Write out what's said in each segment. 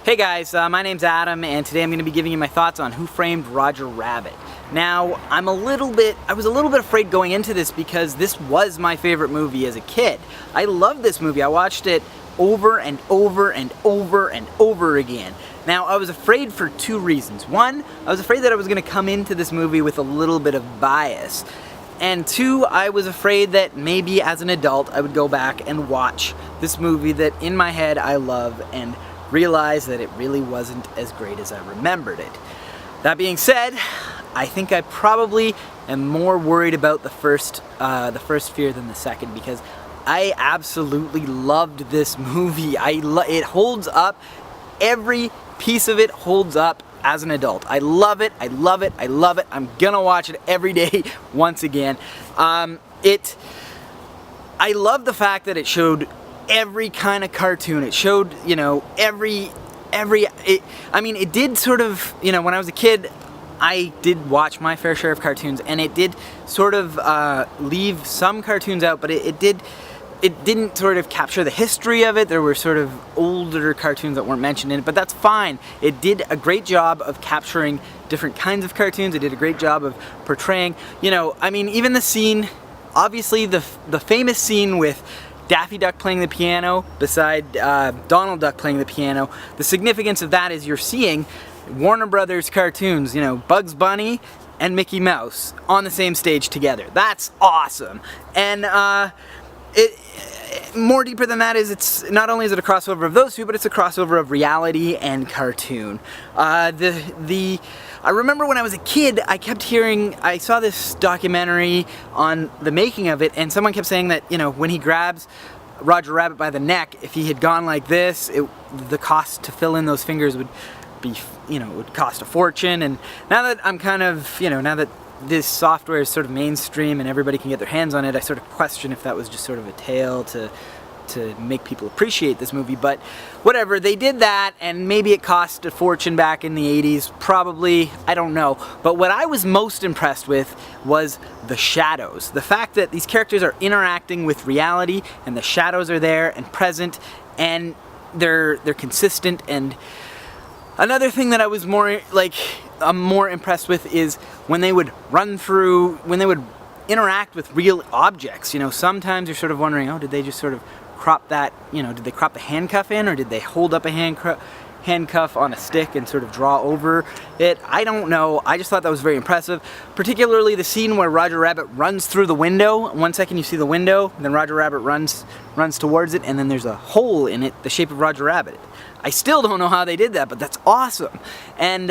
Hey guys, my name's Adam, and today I'm going to be giving you my thoughts on Who Framed Roger Rabbit. Now, I was a little bit afraid going into this because this was my favorite movie as a kid. I loved this movie. I watched it over and over and over and over again. Now, I was afraid for two reasons. One, I was afraid that I was going to come into this movie with a little bit of bias. And two, I was afraid that maybe as an adult I would go back and watch this movie that in my head I love and realize that it really wasn't as great as I remembered it. That being said, I think I probably am more worried about the first fear than the second, because I absolutely loved this movie. It holds up. Every piece of it holds up as an adult. I love it. I love it. I love it. I'm gonna watch it every day once again. I love the fact that it showed every kind of cartoon. It showed, you know, it did sort of, you know, when I was a kid, I did watch my fair share of cartoons, and it did sort of leave some cartoons out, but it didn't sort of capture the history of it. There were sort of older cartoons that weren't mentioned in it, but that's fine. It did a great job of capturing different kinds of cartoons. It did a great job of portraying, you know, I mean, even the scene, obviously the famous scene with Daffy Duck playing the piano beside Donald Duck playing the piano. The significance of that is you're seeing Warner Brothers cartoons, you know, Bugs Bunny and Mickey Mouse on the same stage together. That's awesome. And more deeper than that is, it's not only is it a crossover of those two, but it's a crossover of reality and cartoon. I remember when I was a kid, I saw this documentary on the making of it, and someone kept saying that, you know, when he grabs Roger Rabbit by the neck, if he had gone like this, the cost to fill in those fingers would be, you know, it would cost a fortune. And now that I'm kind of, you know, now that this software is sort of mainstream and everybody can get their hands on it, I sort of question if that was just sort of a tale to make people appreciate this movie. But whatever, they did that, and maybe it cost a fortune back in the 80s, probably, I don't know. But what I was most impressed with was the shadows. The fact that these characters are interacting with reality, and the shadows are there and present, and they're consistent. And another thing that I was I'm more impressed with is when they would interact with real objects. You know, sometimes you're sort of wondering, oh, did they just sort of crop that, you know, did they crop the handcuff in, or did they hold up a handcuff on a stick and sort of draw over it? I don't know. I just thought that was very impressive. Particularly the scene where Roger Rabbit runs through the window. 1 second you see the window, then Roger Rabbit runs towards it, and then there's a hole in it, the shape of Roger Rabbit. I still don't know how they did that, but that's awesome. And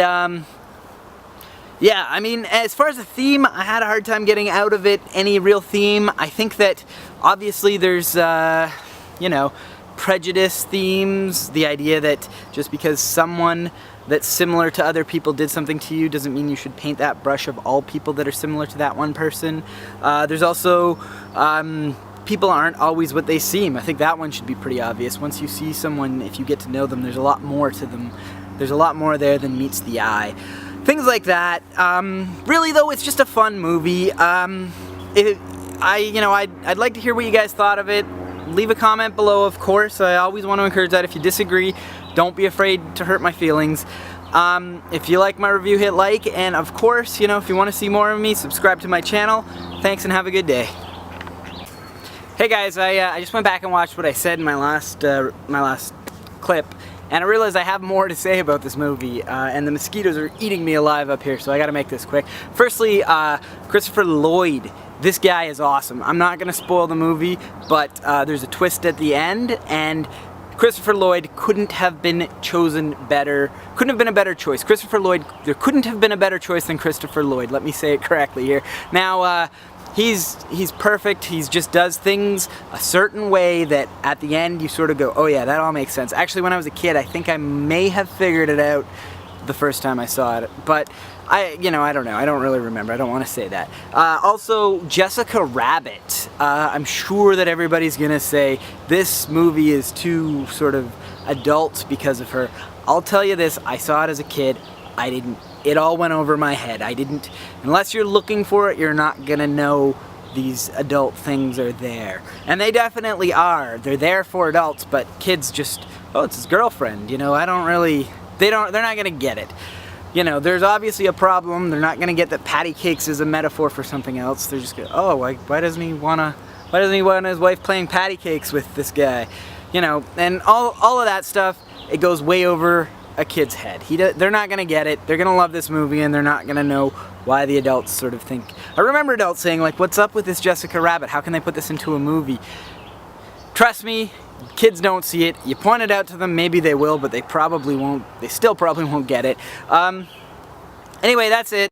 yeah, I mean, as far as the theme, I had a hard time getting out of it any real theme. I think that obviously there's, you know, prejudice themes, the idea that just because someone that's similar to other people did something to you doesn't mean you should paint that brush of all people that are similar to that one person. There's also, people aren't always what they seem. I think that one should be pretty obvious. Once you see someone, if you get to know them, there's a lot more to them. There's a lot more there than meets the eye. Things like that. Really though, it's just a fun movie. I'd like to hear what you guys thought of it. Leave a comment below, of course. I always want to encourage that. If you disagree, don't be afraid to hurt my feelings. If you like my review, hit like, and of course, you know, if you want to see more of me, subscribe to my channel. Thanks and have a good day. Hey guys, I just went back and watched what I said in my last clip, and I realized I have more to say about this movie, and the mosquitoes are eating me alive up here, so I gotta make this quick. Firstly, Christopher Lloyd. This guy is awesome. I'm not gonna spoil the movie, but there's a twist at the end, and Christopher Lloyd couldn't have been chosen better. Couldn't have been a better choice. There couldn't have been a better choice than Christopher Lloyd. Let me say it correctly here. Now, he's perfect. He just does things a certain way that at the end you sort of go, oh yeah, that all makes sense. Actually, when I was a kid, I think I may have figured it out the first time I saw it, but I don't know. I don't really remember. I don't want to say that. Also, Jessica Rabbit. I'm sure that everybody's gonna say this movie is too sort of adult because of her. I'll tell you this, I saw it as a kid. It all went over my head. Unless you're looking for it, you're not gonna know these adult things are there. And they definitely are. They're there for adults, but kids just oh, it's his girlfriend, you know, I don't really, they're not gonna get it. You know, there's obviously a problem. They're not gonna get that patty cakes is a metaphor for something else. They're just gonna, oh, why doesn't he want his wife playing patty cakes with this guy? You know, and all of that stuff, it goes way over a kid's head. They're not gonna get it. They're gonna love this movie, and they're not gonna know why the adults sort of think. I remember adults saying, like, what's up with this Jessica Rabbit? How can they put this into a movie? Trust me, kids don't see it. You point it out to them, maybe they will, but they probably won't. They still probably won't get it. Anyway, that's it.